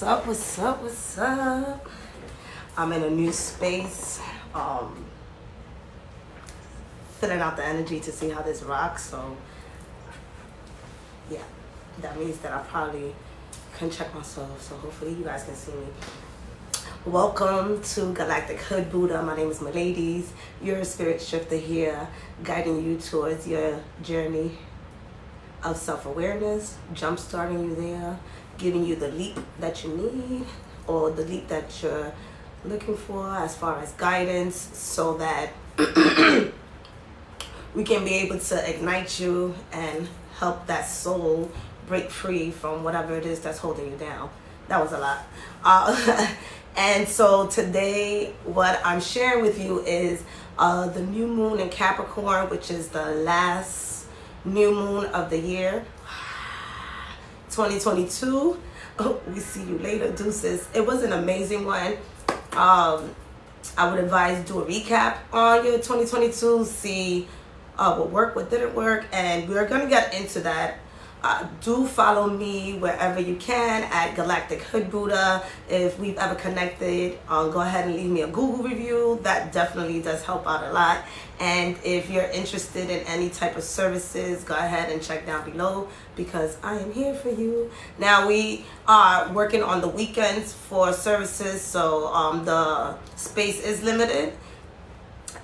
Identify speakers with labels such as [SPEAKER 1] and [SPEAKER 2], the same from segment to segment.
[SPEAKER 1] up? What's up? What's up? I'm in a new space, filling out the energy to see how this rocks. So yeah, that means that I probably can check myself. So hopefully you guys can see me. Welcome to Galactic Hood Buddha. My name is Miladies. You're a spirit shifter here, guiding you towards your journey of self-awareness, jump-starting you there, giving you the leap that you need or the leap that you're looking for as far as guidance, so that we can be able to ignite you and help that soul break free from whatever it is that's holding you down. That was a lot. And so today what I'm sharing with you is the new moon in Capricorn, which is the last new moon of the year 2022. Oh, we see you later, deuces. It was an amazing one. I would advise do a recap on your 2022, see what worked, what didn't work, and we're gonna get into that. Do follow me wherever you can at Galactic Hood Buddha. If we've ever connected, go ahead and leave me a Google review. That definitely does help out a lot. And if you're interested in any type of services, go ahead and check down below, because I am here for you. Now we are working on the weekends for services, so the space is limited,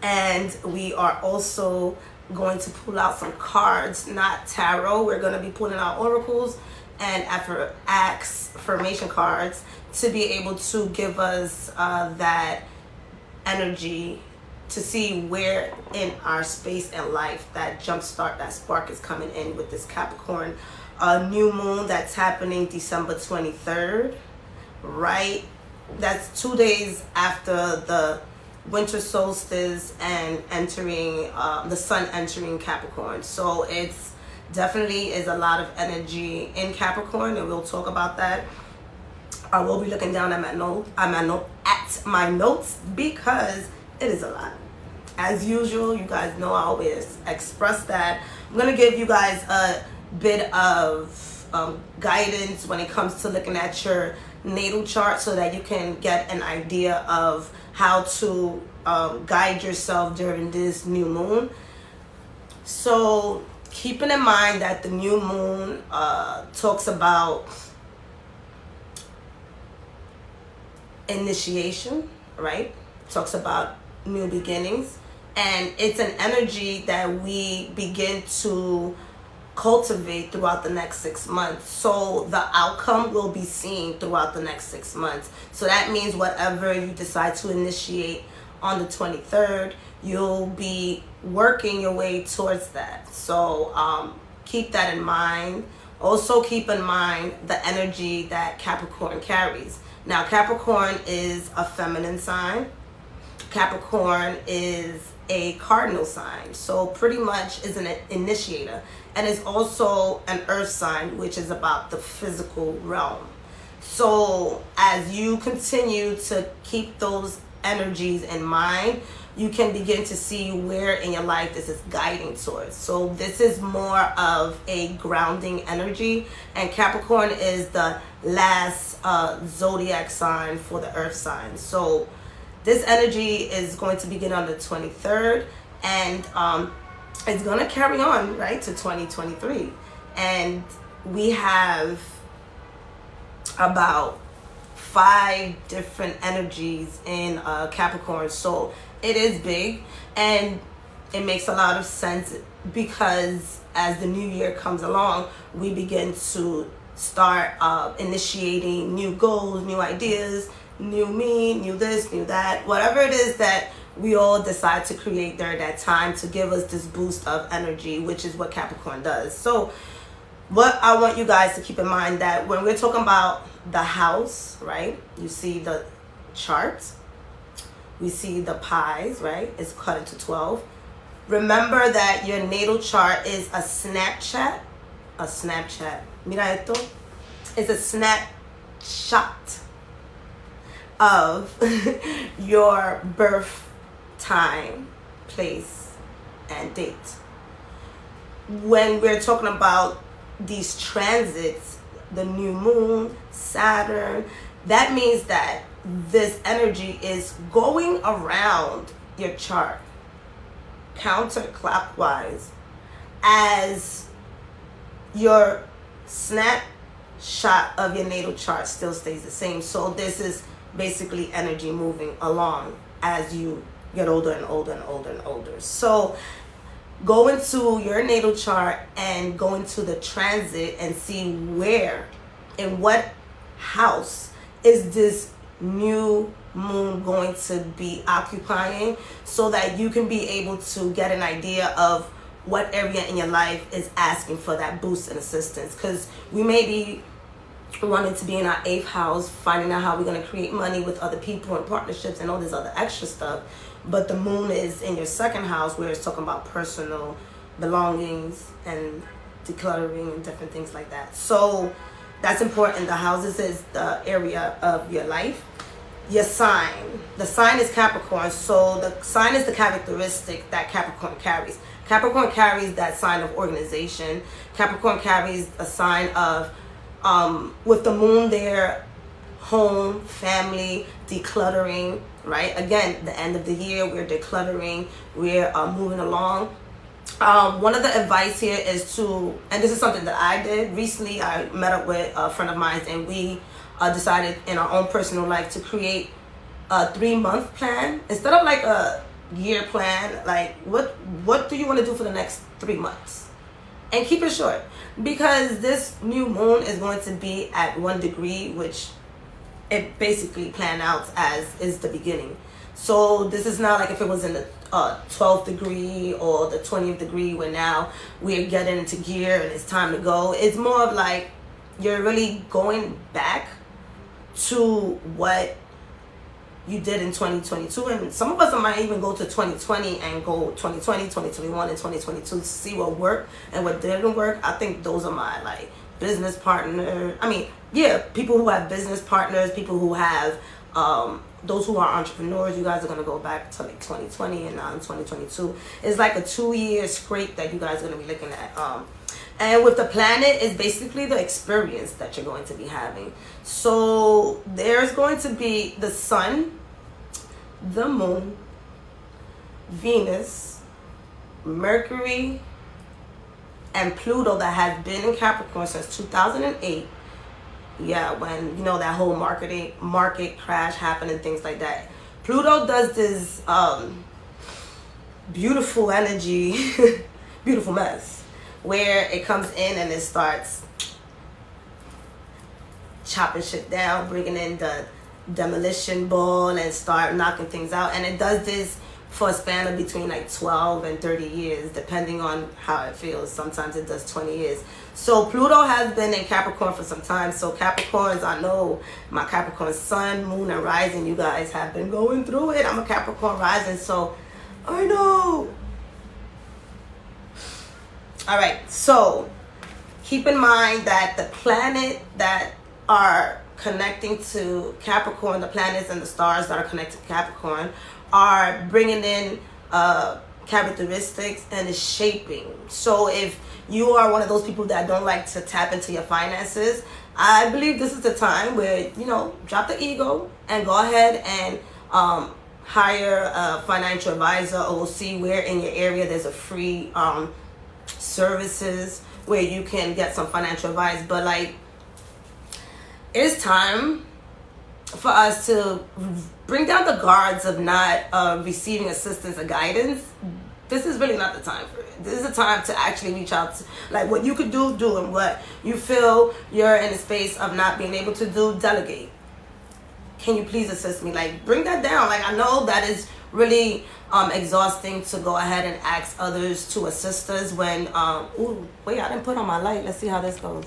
[SPEAKER 1] and we are also going to pull out some cards, not tarot. We're going to be pulling out oracles and Askformation Cards to be able to give us that energy to see where in our space and life that jumpstart, that spark is coming in with this Capricorn new moon that's happening December 23rd, right? That's 2 days after the winter solstice and entering the sun entering Capricorn. So it's definitely is a lot of energy in Capricorn, and we'll talk about that. I will be looking down at my notes because it is a lot. As usual, you guys know I always express that. I'm gonna give you guys a bit of guidance when it comes to looking at your natal chart, so that you can get an idea of how to guide yourself during this new moon. So keeping in mind that the new moon talks about initiation, right? Talks about new beginnings, and it's an energy that we begin to cultivate throughout the next 6 months. So the outcome will be seen throughout the next 6 months. So that means whatever you decide to initiate on the 23rd, you'll be working your way towards that. So keep that in mind. Also keep in mind the energy that Capricorn carries. Now, Capricorn is a feminine sign. Capricorn is a cardinal sign, so pretty much is an initiator, and is also an earth sign, which is about the physical realm. So as you continue to keep those energies in mind, you can begin to see where in your life this is guiding towards. So this is more of a grounding energy, and Capricorn is the last zodiac sign for the earth sign. So this energy is going to begin on the 23rd, and it's going to carry on, right, to 2023. And we have about 5 different energies in Capricorn. So it is big, and it makes a lot of sense, because as the new year comes along, we begin to start initiating new goals, new ideas, new me, new this, new that, whatever it is that we all decide to create during that time to give us this boost of energy, which is what Capricorn does. So what I want you guys to keep in mind, that when we're talking about the house, right, you see the charts, we see the pies, right, it's cut into 12. Remember that your natal chart is a snapshot. Mira esto. It's a snapshot of your birth time, place, and date. When we're talking about these transits, the new moon, Saturn, that means that this energy is going around your chart counterclockwise as your snapshot of your natal chart still stays the same. So this is basically energy moving along as you get older and older and older and older. So go into your natal chart and go into the transit and see where, in what house is this new moon going to be occupying, so that you can be able to get an idea of what area in your life is asking for that boost and assistance. Because we may be wanting to be in our 8th house, finding out how we're going to create money with other people and partnerships and all this other extra stuff, but the moon is in your 2nd house where it's talking about personal belongings and decluttering and different things like that. So that's important. The houses is the area of your life. Your sign, the sign is Capricorn, so the sign is the characteristic that Capricorn carries. Capricorn carries that sign of organization. Capricorn carries a sign of with the moon there, home, family, decluttering, right? Again, the end of the year, we're decluttering, we're moving along. One of the advice here is to, and this is something that I did recently, I met up with a friend of mine, and we decided in our own personal life to create a 3-month plan instead of like a year plan. Like what do you want to do for the next 3 months, and keep it short, because this new moon is going to be at 1 degree, which it basically planned out as is the beginning. So this is not like if it was in the 12th degree or the 20th degree where now we're getting into gear and it's time to go. It's more of like you're really going back to what you did in 2022, and some of us might even go to 2020 and go 2020, 2021, and 2022 to see what worked and what didn't work. I think those are my like business partner. I mean, yeah, people who have business partners, people who have those who are entrepreneurs. You guys are gonna go back to like 2020 and now in 2022. It's like a 2-year scrape that you guys are gonna be looking at. And with the planet, is basically the experience that you're going to be having. So there's going to be the sun, the moon, Venus, Mercury, and Pluto that has been in Capricorn since 2008. Yeah, when, you know, that whole market crash happened and things like that. Pluto does this beautiful energy, beautiful mess, where it comes in and it starts chopping shit down, bringing in the demolition ball and start knocking things out. And it does this for a span of between like 12 and 30 years, depending on how it feels. Sometimes it does 20 years. So Pluto has been in Capricorn for some time. So Capricorns, I know my Capricorn sun, moon, and rising, you guys have been going through it. I'm a Capricorn rising, so I know. All right, so keep in mind that the planet that are connecting to Capricorn, the planets and the stars that are connected to Capricorn, are bringing in characteristics and is shaping. So if you are one of those people that don't like to tap into your finances, I believe this is the time where, you know, drop the ego and go ahead and hire a financial advisor, or see where in your area there's a free services where you can get some financial advice. But like, it's time for us to bring down the guards of not receiving assistance or guidance. This is really not the time for it. This is the time to actually reach out to, like, what you could do, and what you feel you're in a space of not being able to do, delegate. Can you please assist me? Like, bring that down. Like, I know that is really exhausting to go ahead and ask others to assist us when ooh, wait, I didn't put on my light. Let's see how this goes.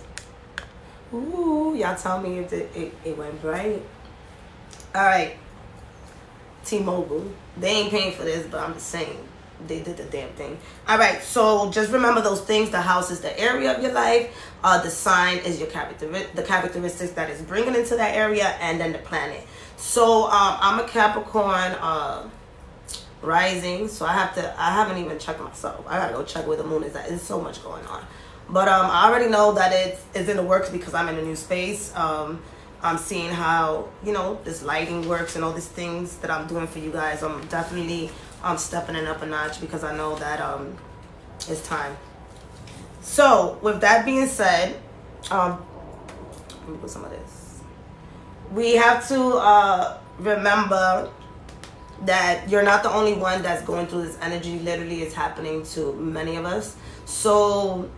[SPEAKER 1] Ooh, y'all tell me if it went bright. All right, T-Mobile, they ain't paying for this, but I'm just saying they did the damn thing. All right, so just remember those things. The house is the area of your life, the sign is your the characteristics that is bringing into that area, and then the planet. So I'm a Capricorn rising, so I haven't even checked myself. I gotta go check where the moon is at. There's so much going on, but I already know that it's in the works because I'm in a new space. I'm seeing how, you know, this lighting works and all these things that I'm doing for you guys. I'm definitely stepping it up a notch because I know that it's time. So with that being said, let me put some of this. We have to remember that you're not the only one that's going through this energy. Literally, it's happening to many of us. So,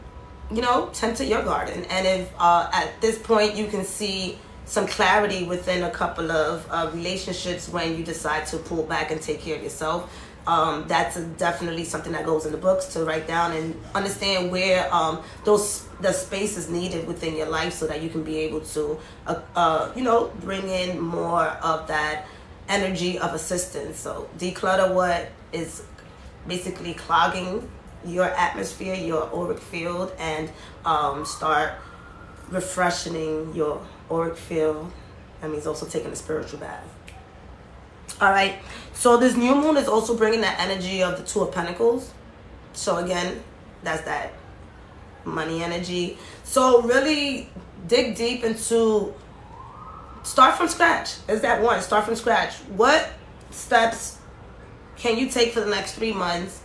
[SPEAKER 1] you know, tend to your garden. And if at this point you can see some clarity within a couple of relationships when you decide to pull back and take care of yourself, that's definitely something that goes in the books to write down and understand where the space is needed within your life so that you can be able to, you know, bring in more of that energy of assistance. So declutter what is basically clogging your atmosphere, your auric field, and start refreshing your auric field. That means also taking a spiritual bath. All right, so this new moon is also bringing that energy of the Two of Pentacles. So again, that's that money energy. So really dig deep into, start from scratch. Is that one? Start from scratch. What steps can you take for the next 3 months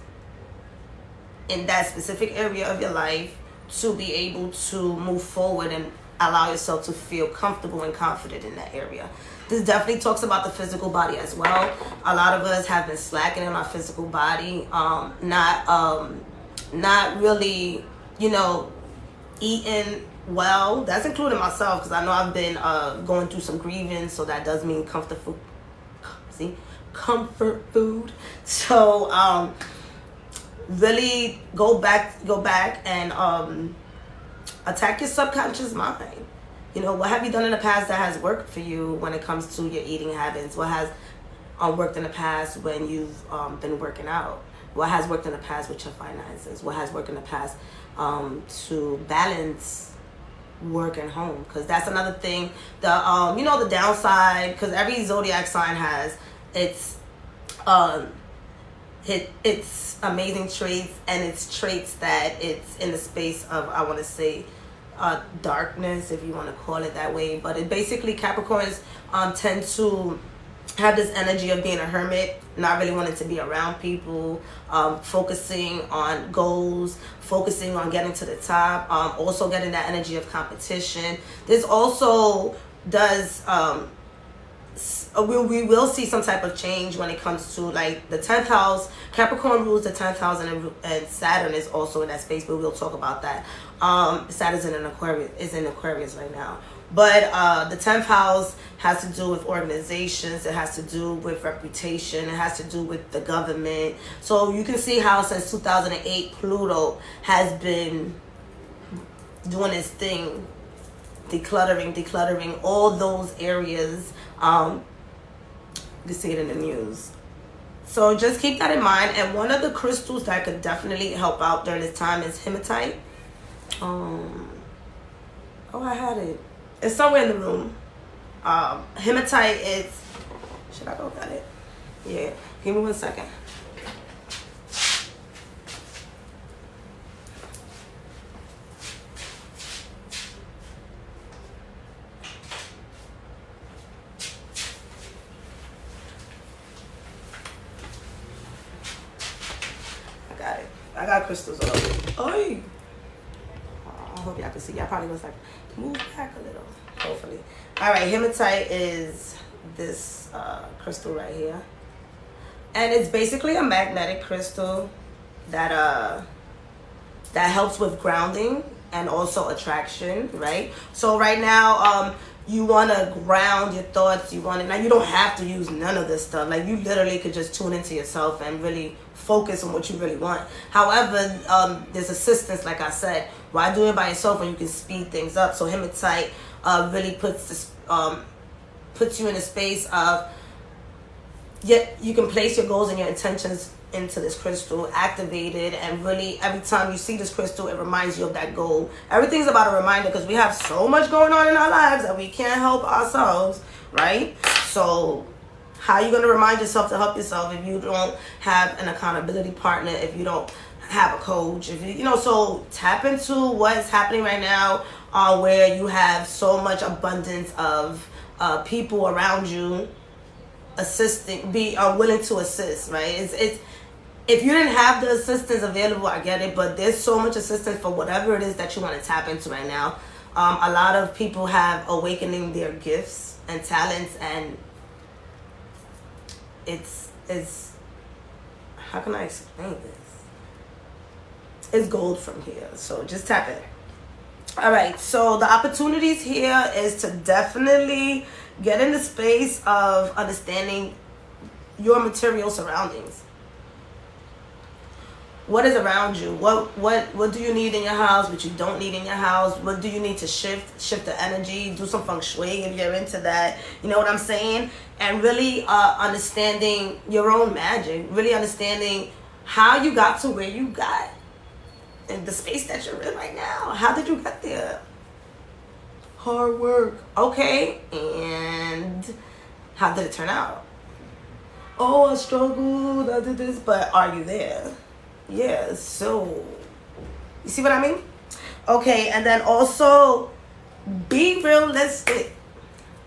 [SPEAKER 1] in that specific area of your life to be able to move forward and allow yourself to feel comfortable and confident in that area? This definitely talks about the physical body as well. A lot of us have been slacking in our physical body, not really, you know, eating well. That's including myself, because I know I've been going through some grievance, so that does mean comfort food. See, comfort food. So really go back and attack your subconscious mind. You know, what have you done in the past that has worked for you when it comes to your eating habits? What has worked in the past when you've been working out? What has worked in the past with your finances? What has worked in the past to balance work and home? Because that's another thing. The you know, the downside, because every zodiac sign has its amazing traits and its traits that it's in the space of, I want to say, darkness, if you want to call it that way. But it basically, Capricorns tend to have this energy of being a hermit, not really wanting to be around people, focusing on goals, focusing on getting to the top, also getting that energy of competition. This also does we will see some type of change when it comes to, like, the 10th house. Capricorn rules the 10th house, and Saturn is also in that space, but we'll talk about that. Saturn's in Aquarius right now. But the 10th house has to do with organizations. It has to do with reputation. It has to do with the government. So you can see how since 2008, Pluto has been doing its thing, decluttering all those areas. You can see it in the news. So just keep that in mind. And one of the crystals that could definitely help out during this time is hematite. Oh, I had it. It's somewhere in the room. Hematite is... Should I go get it? Yeah. Give me 1 second. I got crystals all over. Oh, I hope y'all can see. Y'all probably was like, move back a little, hopefully. All right, hematite is this crystal right here. And it's basically a magnetic crystal that helps with grounding and also attraction, right? So right now, you want to ground your thoughts. Now you don't have to use none of this stuff. Like, you literally could just tune into yourself and really focus on what you really want. However, there's assistance, like I said. Why do it by yourself when you can speed things up? So hematite really puts you in a space of, you can place your goals and your intentions into this crystal, activated, and really every time you see this crystal, it reminds you of that goal. Everything's about a reminder, because we have so much going on in our lives that we can't help ourselves, right? So how are you going to remind yourself to help yourself if you don't have an accountability partner, if you don't have a coach, if you know? So tap into what's happening right now. where you have so much abundance of people around you assisting, willing to assist, right? It's if you didn't have the assistance available, I get it, but there's so much assistance for whatever it is that you want to tap into right now. A lot of people have awakening their gifts and talents, and it's how can I explain this? It's gold from here, so just tap in. All right, so the opportunities here is to definitely get in the space of understanding your material surroundings. What is around you? What do you need in your house? What you don't need in your house? What do you need to shift the energy? Do some feng shui if you're into that. You know what I'm saying? And really understanding your own magic. Really understanding how you got to where you got in the space that you're in right now. How did you get there? Hard work. Okay. And how did it turn out? Oh, I struggled. I did this. But are you there? Yeah, so you see what I mean? Okay, and then also be realistic.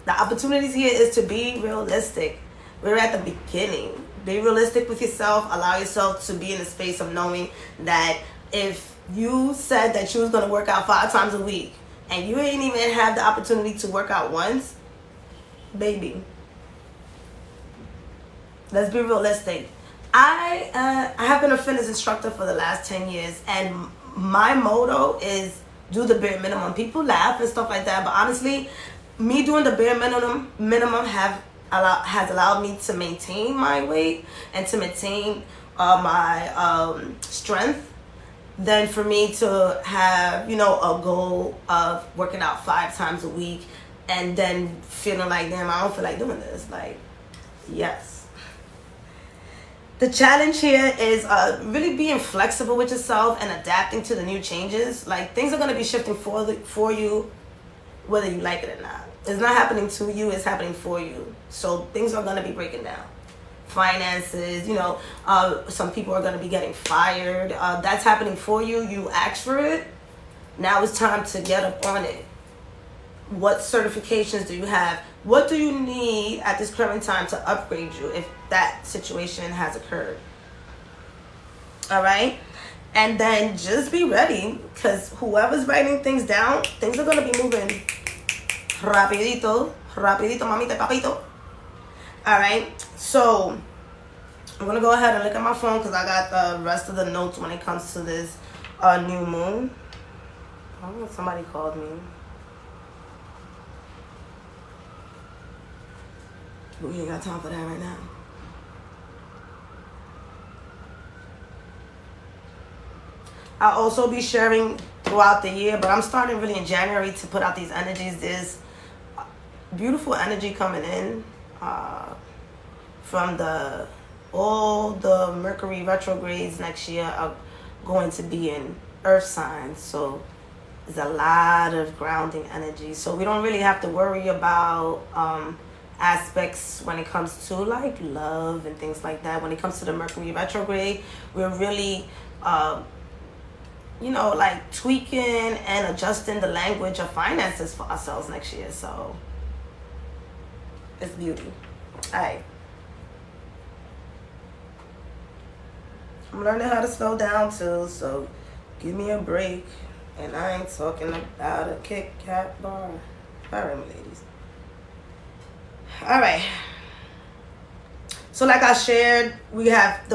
[SPEAKER 1] The opportunities here is to be realistic. We're at the beginning. Be realistic with yourself. Allow yourself to be in a space of knowing that if you said that you was going to work out 5 times a week and you ain't even have the opportunity to work out once, baby, let's be realistic. I have been a fitness instructor for the last 10 years, and my motto is do the bare minimum. People laugh and stuff like that, but honestly, me doing the bare minimum has allowed me to maintain my weight and to maintain my strength, than for me to have, you know, a goal of working out 5 times a week and then feeling like, damn, I don't feel like doing this. Like, yes. The challenge here is really being flexible with yourself and adapting to the new changes. Like, things are going to be shifting for you, whether you like it or not. It's not happening to you, it's happening for you. So things are going to be breaking down. Finances, you know, some people are going to be getting fired. That's happening for you. You asked for it. Now it's time to get up on it. What certifications do you have? What do you need at this current time to upgrade you if that situation has occurred? All right? And then just be ready, because whoever's writing things down, things are going to be moving rapidito, mamita, papito. All right? So I'm going to go ahead and look at my phone because I got the rest of the notes when it comes to this new moon. I don't know if somebody called me. We ain't got time for that right now. I'll also be sharing throughout the year, but I'm starting really in January to put out these energies. There's beautiful energy coming in from all the Mercury retrogrades next year are going to be in earth signs. So there's a lot of grounding energy. So we don't really have to worry about aspects when it comes to like love and things like that. When it comes to the Mercury retrograde, we're really you know, like tweaking and adjusting the language of finances for ourselves next year. So it's beauty. All right, I'm learning how to slow down too, so give me a break. And I ain't talking about a Kit Kat bar. All right, ladies. All right, so like I shared, we have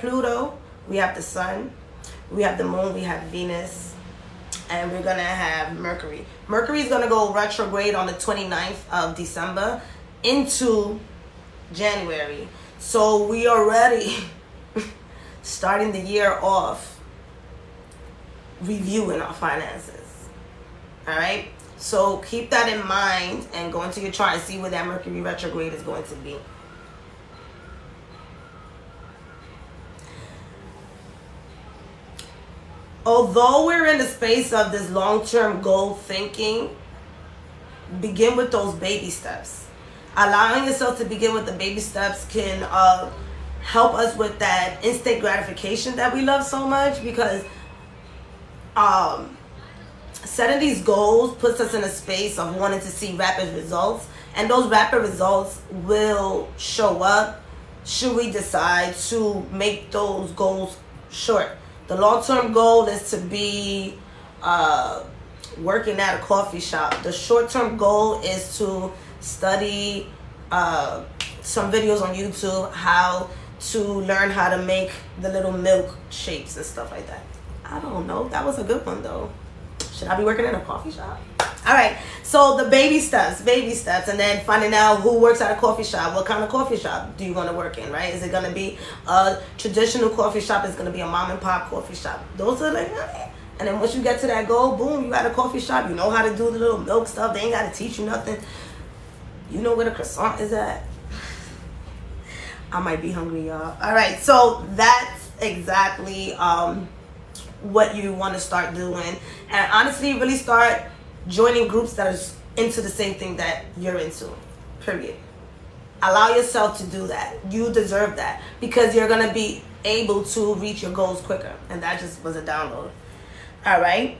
[SPEAKER 1] Pluto, we have the Sun, we have the Moon, we have Venus, and we're gonna have Mercury. Mercury is gonna go retrograde on the 29th of December into January. So we already starting the year off reviewing our finances. All right. So keep that in mind and go into your chart and see where that Mercury retrograde is going to be. Although we're in the space of this long-term goal thinking, begin with those baby steps. Allowing yourself to begin with the baby steps can help us with that instant gratification that we love so much, because setting these goals puts us in a space of wanting to see rapid results, and those rapid results will show up should we decide to make those goals short. The long-term goal is to be working at a coffee shop. The short-term goal is to study some videos on YouTube, how to learn how to make the little milk shapes and stuff like that. I don't know. That was a good one, though. Should I be working in a coffee shop? All right. So the baby steps, and then finding out who works at a coffee shop. What kind of coffee shop do you want to work in, right? Is it going to be a traditional coffee shop? Is it going to be a mom and pop coffee shop? Those are like, and then once you get to that goal, boom, you got a coffee shop. You know how to do the little milk stuff. They ain't got to teach you nothing. You know where the croissant is at. I might be hungry, y'all. All right. So that's exactly what you want to start doing, and honestly really start joining groups that are into the same thing that you're into, period. Allow yourself to do that. You deserve that, because you're going to be able to reach your goals quicker. And that just was a download. All right.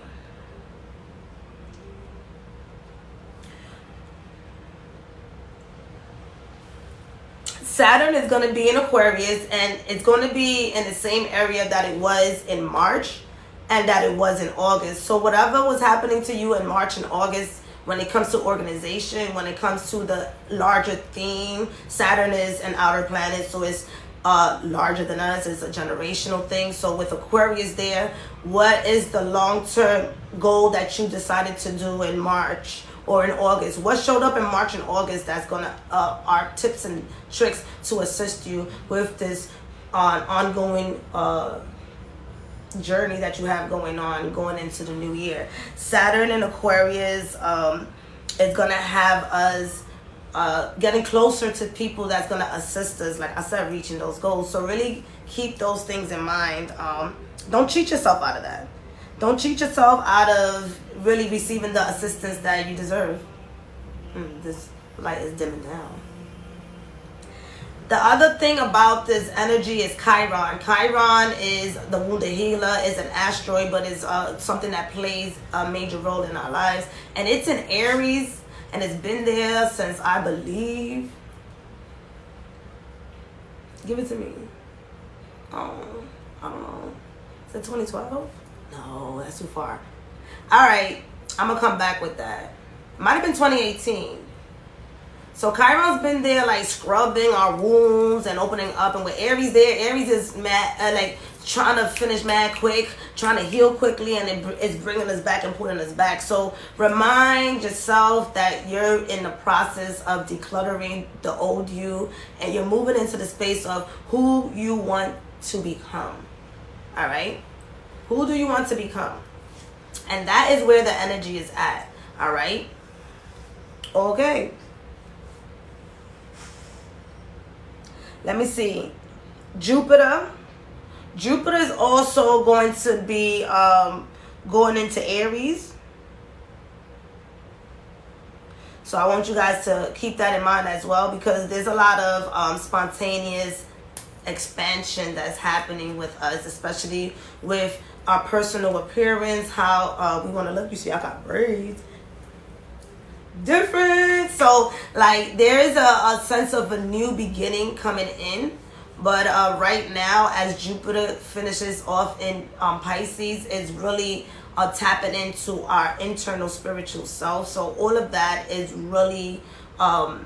[SPEAKER 1] Saturn is going to be in Aquarius, and it's going to be in the same area that it was in March and that it was in August. So whatever was happening to you in March and August, when it comes to organization, when it comes to the larger theme, Saturn is an outer planet, so it's larger than us. It's a generational thing. So with Aquarius there, what is the long-term goal that you decided to do in March or in August? What showed up in March and August that's gonna are tips and tricks to assist you with this ongoing journey that you have going into the new year. Saturn in Aquarius is gonna have us getting closer to people that's gonna assist us, like I said, reaching those goals. So really keep those things in mind. Don't cheat yourself out of that. Don't cheat yourself out of really receiving the assistance that you deserve. This light is dimming down. The other thing about this energy is Chiron. Chiron is the wounded healer, is an asteroid, but is something that plays a major role in our lives. And it's in Aries, and it's been there since, I believe, give it to me. I don't know. Is it 2012? No, that's too far. All right, I'm going to come back with that. Might have been 2018. So Chiron's been there, like scrubbing our wounds and opening up. And with Aries there, Aries is mad, like trying to finish mad quick, trying to heal quickly, and it's bringing us back and pulling us back. So remind yourself that you're in the process of decluttering the old you, and you're moving into the space of who you want to become. All right? Who do you want to become? And that is where the energy is at. All right? Okay. Let me see. Jupiter is also going to be going into Aries. So I want you guys to keep that in mind as well, because there's a lot of spontaneous expansion that's happening with us, especially with our personal appearance, how we want to look. You see, I got braids. Different. So like there is a sense of a new beginning coming in, but right now, as Jupiter finishes off in Pisces, is really tapping into our internal spiritual self. So all of that is really how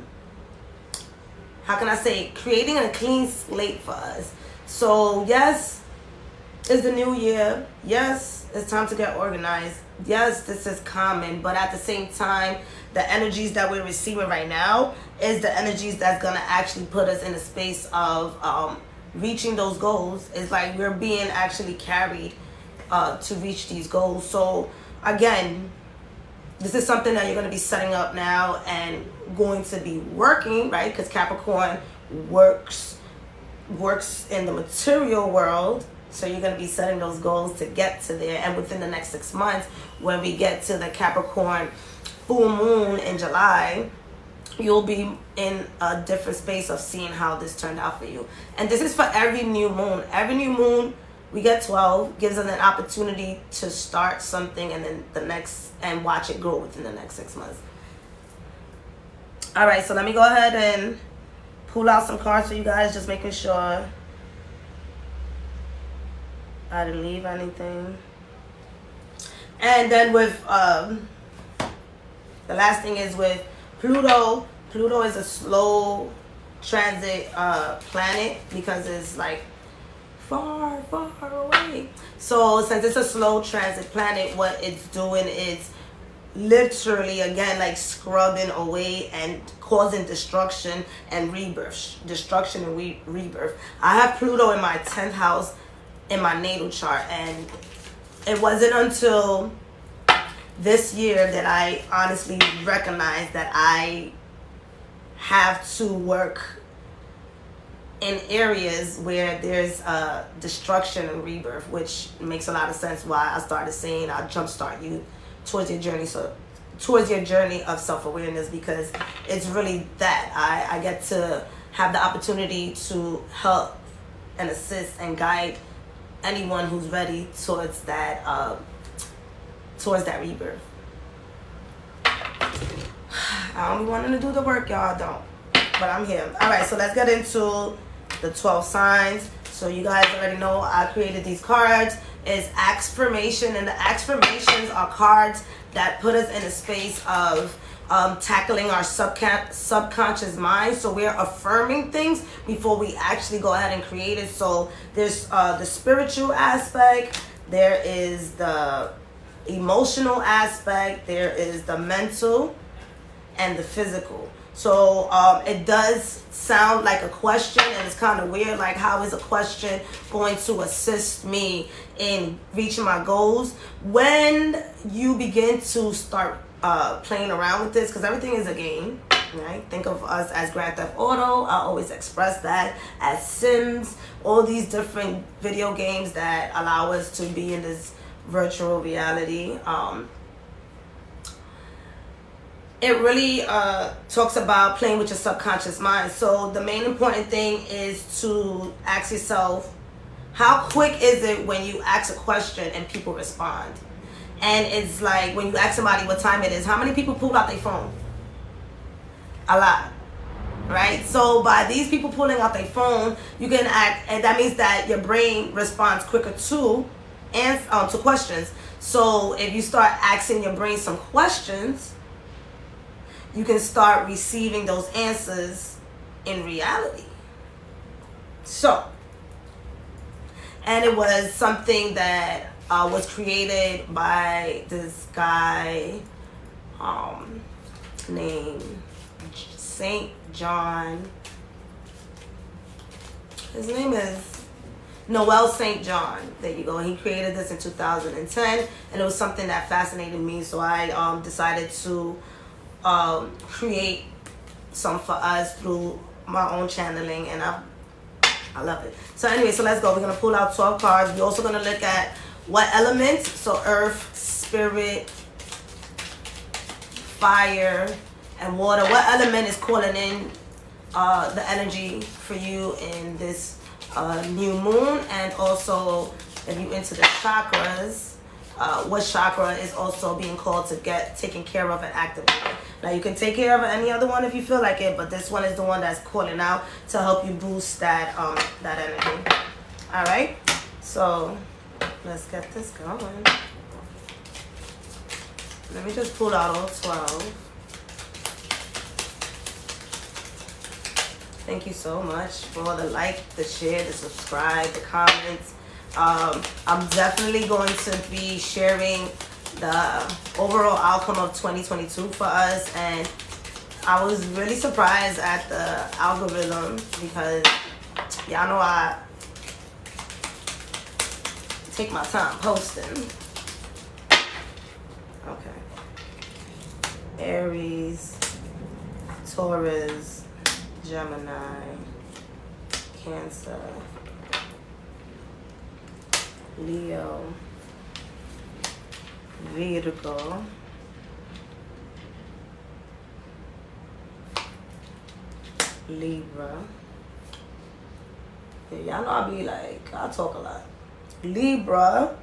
[SPEAKER 1] can I say, creating a clean slate for us. So yes, it's the new year. Yes, it's time to get organized. Yes, this is common, but at the same time, the energies that we're receiving right now is the energies that's going to actually put us in a space of reaching those goals. It's like we're being actually carried to reach these goals. So again, this is something that you're going to be setting up now and going to be working, right? Because Capricorn works in the material world. So you're going to be setting those goals to get to there. And within the next 6 months, when we get to the Capricorn full moon in July, you'll be in a different space of seeing how this turned out for you. And this is for every new moon. Every new moon We get 12, gives us an opportunity to start something and then the next, and watch it grow within the next 6 months. All right, so let me go ahead and pull out some cards for you guys, just making sure I didn't leave anything. And then with the last thing is with Pluto. Pluto is a slow transit planet because it's like far away. So since it's a slow transit planet, what it's doing is literally, again, like scrubbing away and causing destruction and rebirth. Destruction and rebirth. I have Pluto in my 10th house in my natal chart, and it wasn't until this year that I honestly recognized that I have to work in areas where there's destruction and rebirth, which makes a lot of sense why I started saying I'll jumpstart you towards your journey. So towards your journey of self-awareness, because it's really that I get to have the opportunity to help and assist and guide anyone who's ready towards that rebirth. I don't be wanting to do the work, y'all don't, but I'm here. All right, so let's get into the 12 signs. So you guys already know I created these cards. It's Askformation, and the Askformations are cards that put us in a space of tackling our subconscious mind. So we're affirming things before we actually go ahead and create it. So there's the spiritual aspect, there is the emotional aspect, there is the mental, and the physical. So it does sound like a question, and it's kind of weird, like how is a question going to assist me in reaching my goals? When you begin to start playing around with this, because everything is a game, right? Think of us as Grand Theft Auto. I always express that as Sims, all these different video games that allow us to be in this virtual reality. It really talks about playing with your subconscious mind. So the main important thing is to ask yourself, how quick is it when you ask a question and people respond? And it's like when you ask somebody what time it is, how many people pulled out their phone? A lot, right? So by these people pulling out their phone, you can act, and that means that your brain responds quicker to questions. So if you start asking your brain some questions, you can start receiving those answers in reality. So, and it was something that was created by this guy named St. John. His name is Noel St. John. There you go. He created this in 2010, and it was something that fascinated me. So I decided to create some for us through my own channeling, and I love it. So anyway, so let's go. We're going to pull out 12 cards. We're also going to look at what elements, so earth, spirit, fire, and water, what element is calling in the energy for you in this new moon. And also, if you're into the chakras, what chakra is also being called to get taken care of and activated. Now you can take care of any other one if you feel like it, but this one is the one that's calling out to help you boost that that energy. All right, so let's get this going. Let me just pull out all 12. Thank you so much for the like, the share, the subscribe, the comments. I'm definitely going to be sharing the overall outcome of 2022 for us, and I was really surprised at the algorithm because y'all know I take my time posting. Okay. Aries, Taurus, Gemini, Cancer, Leo, Virgo, Libra. Yeah, y'all know I talk a lot. Libra,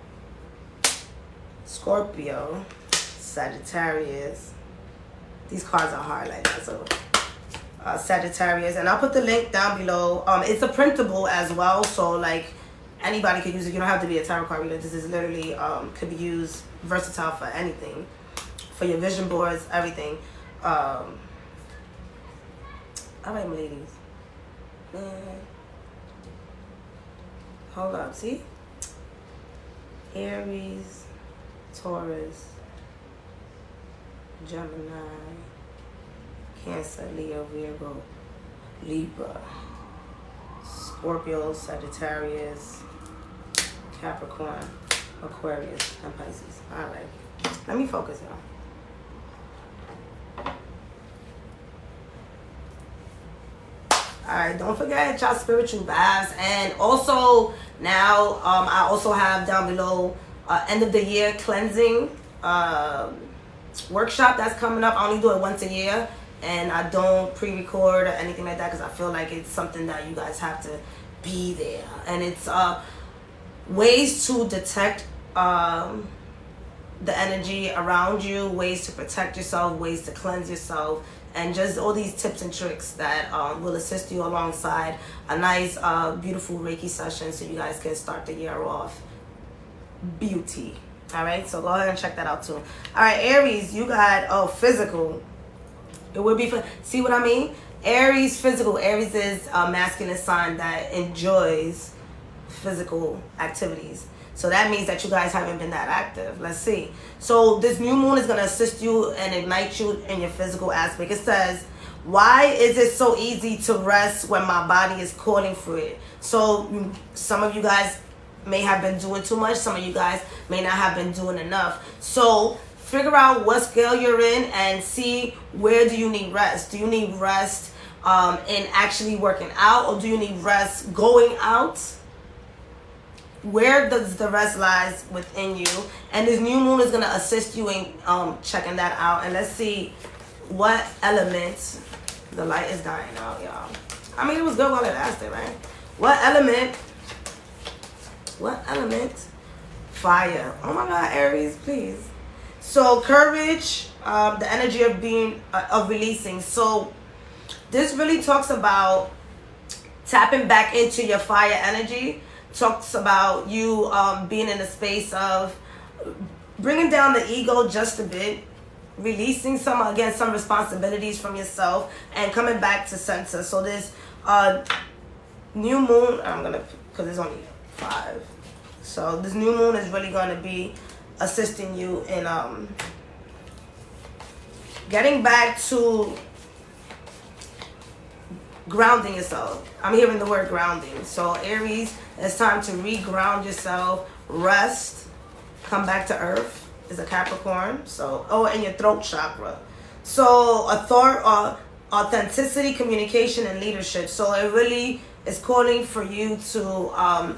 [SPEAKER 1] Scorpio, Sagittarius. These cards are hard like that, so Sagittarius, and I'll put the link down below. It's a printable as well, so like anybody could use it. You don't have to be a tarot card reader. This is literally could be used versatile for anything, for your vision boards, everything. All right, my ladies. Hold up, see? Aries, Taurus, Gemini, Cancer, Leo, Virgo, Libra, Scorpio, Sagittarius, Capricorn, Aquarius, and Pisces. All right. Let me focus, y'all. Alright, don't forget y'all spiritual baths. And also now I also have down below end of the year cleansing workshop that's coming up. I only do it once a year, and I don't pre-record or anything like that because I feel like it's something that you guys have to be there. And it's ways to detect the energy around you, ways to protect yourself, ways to cleanse yourself, and just all these tips and tricks that will assist you alongside a nice, beautiful Reiki session so you guys can start the year off beauty. All right, so go ahead and check that out too. All right, Aries, you got physical. It would be for, see what I mean? Aries, physical. Aries is a masculine sign that enjoys physical activities. So that means that you guys haven't been that active. Let's see. So this new moon is going to assist you and ignite you in your physical aspect. It says, why is it so easy to rest when my body is calling for it? So some of you guys may have been doing too much. Some of you guys may not have been doing enough. So figure out what scale you're in and see where do you need rest. Do you need rest in actually working out, or do you need rest going out? Where does the rest lies within you? And this new moon is going to assist you in checking that out. And let's see what element. The light is dying out, y'all. I mean, it was good while it lasted, right? What element? Fire. Oh my God, Aries, please. So courage, the energy of being of releasing. So this really talks about tapping back into your fire energy. Talks about you being in a space of bringing down the ego just a bit, releasing some responsibilities from yourself, and coming back to center. So this new moon, I'm gonna, because it's only 5. So this new moon is really going to be assisting you in getting back to grounding yourself. I'm hearing the word grounding. So Aries, it's time to re-ground yourself, rest, come back to earth. Is a Capricorn. So, and your throat chakra. So authenticity, communication, and leadership. So it really is calling for you to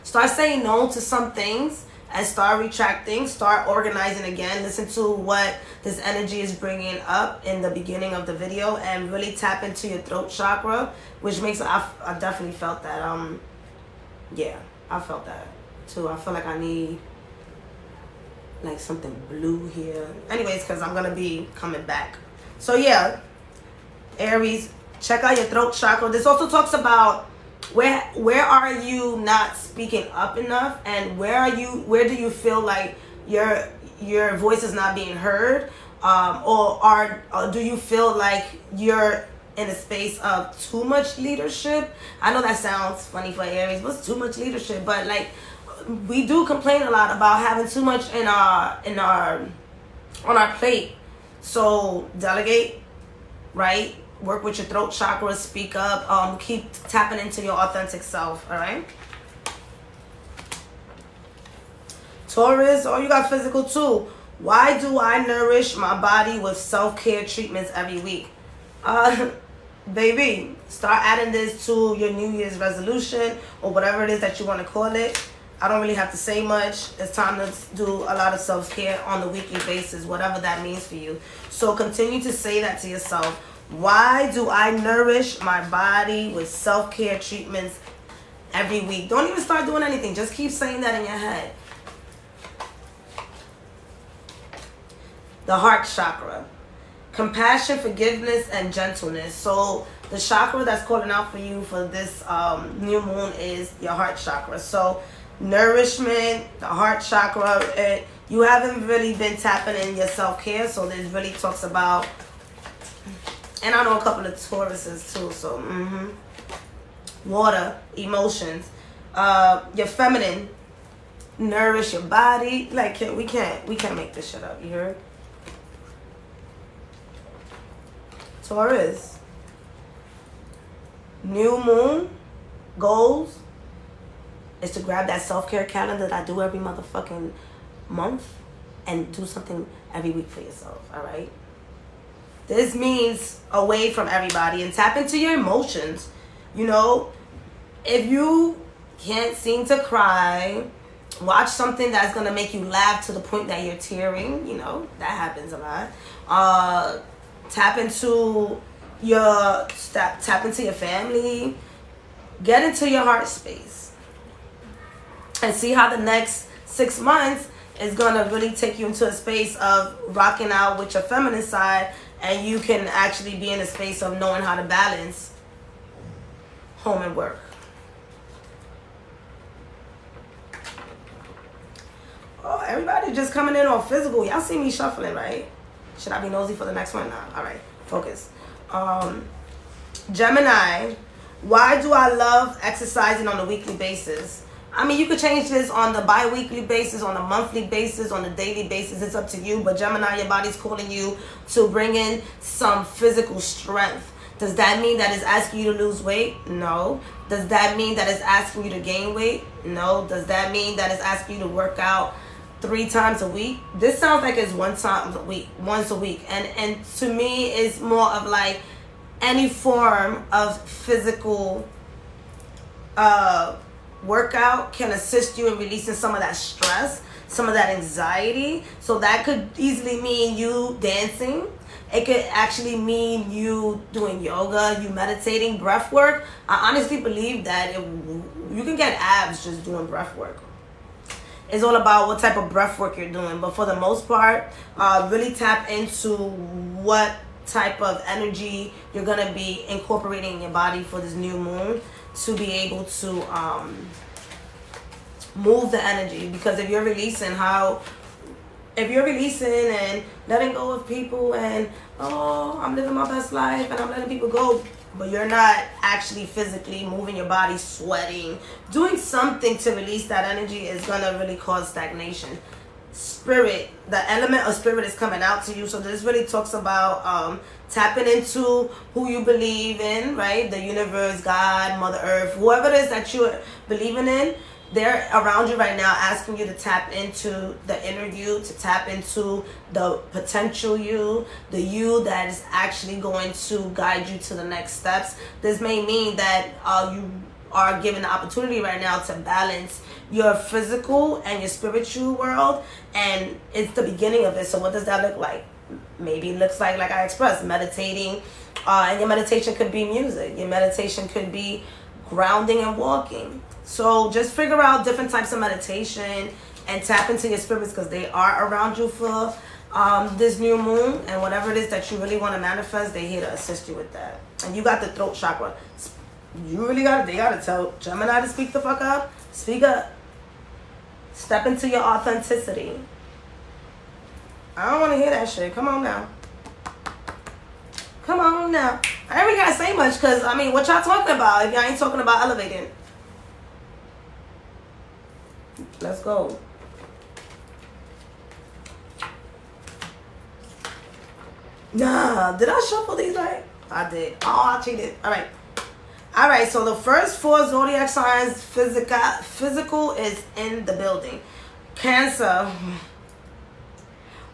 [SPEAKER 1] start saying no to some things and start retracting, start organizing again. Listen to what this energy is bringing up in the beginning of the video, and really tap into your throat chakra, which makes, I definitely felt that. I felt that too. I feel like I need like something blue here. Anyways, because I'm going to be coming back. So yeah, Aries, check out your throat chakra. This also talks about where are you not speaking up enough, and where do you feel like your voice is not being heard, or do you feel like you're in a space of too much leadership? I know that sounds funny for Aries, but it's too much leadership. But like, we do complain a lot about having too much on our plate. So delegate, right? Work with your throat chakra, speak up, keep tapping into your authentic self, all right? Taurus, you got physical too. Why do I nourish my body with self-care treatments every week? Baby, start adding this to your New Year's resolution or whatever it is that you want to call it. I don't really have to say much. It's time to do a lot of self-care on a weekly basis, whatever that means for you. So continue to say that to yourself. Why do I nourish my body with self-care treatments every week. Don't even start doing anything. Just keep saying that in your head. The heart chakra. Compassion, forgiveness, and gentleness. So the chakra that's calling out for you for this new moon is your heart chakra. So nourishment, the heart chakra, you haven't really been tapping in your self-care. So this really talks about, and I know a couple of Tauruses too. So water, emotions, your feminine, nourish your body. Like we can't make this shit up. You heard? Taurus, new moon goals is to grab that self-care calendar that I do every motherfucking month and do something every week for yourself. All right, this means away from everybody and tap into your emotions. You know, if you can't seem to cry, watch something that's gonna make you laugh to the point that you're tearing. You know, that happens a lot. Tap into your family. Get into your heart space and see how the next 6 months is gonna really take you into a space of rocking out with your feminine side, and you can actually be in a space of knowing how to balance home and work. Oh, everybody just coming in on physical. Y'all see me shuffling, right? Should I be nosy for the next one? Nah. All right. Focus. Gemini. Why do I love exercising on a weekly basis? I mean, you could change this on the bi-weekly basis, on a monthly basis, on a daily basis. It's up to you. But Gemini, your body's calling you to bring in some physical strength. Does that mean that it's asking you to lose weight? No. Does that mean that it's asking you to gain weight? No. Does that mean that it's asking you to work out 3 times a week? This sounds like it's once a week, and to me it's more of like any form of physical workout can assist you in releasing some of that stress, some of that anxiety. So that could easily mean you dancing. It could actually mean you doing yoga, you meditating, breath work. I honestly believe that you can get abs just doing breath work. It's all about what type of breath work you're doing. But for the most part, really tap into what type of energy you're going to be incorporating in your body for this new moon to be able to move the energy. Because if you're releasing and letting go of people and, oh, I'm living my best life and I'm letting people go, but you're not actually physically moving your body, sweating, doing something to release that energy is going to really cause stagnation. Spirit, the element of spirit is coming out to you. So this really talks about tapping into who you believe in, right? The universe, God, Mother Earth, whoever it is that you're believing in. They're around you right now asking you to tap into the inner you, to tap into the potential you, the you that is actually going to guide you to the next steps. This may mean that you are given the opportunity right now to balance your physical and your spiritual world, and it's the beginning of it. So what does that look like? Maybe it looks like I expressed, meditating, and your meditation could be music. Your meditation could be grounding and walking. So just figure out different types of meditation and tap into your spirits, because they are around you for this new moon, and whatever it is that you really want to manifest, they're here to assist you with that. And you got the throat chakra. You really they gotta tell Gemini to speak the fuck up. Speak up. Step into your authenticity. I don't want to hear that shit. Come on now. Come on now. I ain't really gotta say much, because I mean, what y'all talking about if y'all ain't talking about elevating? Let's go. Nah, did I shuffle these right? I did. Oh, I cheated. All right, so the first 4 zodiac signs, physical is in the building. Cancer.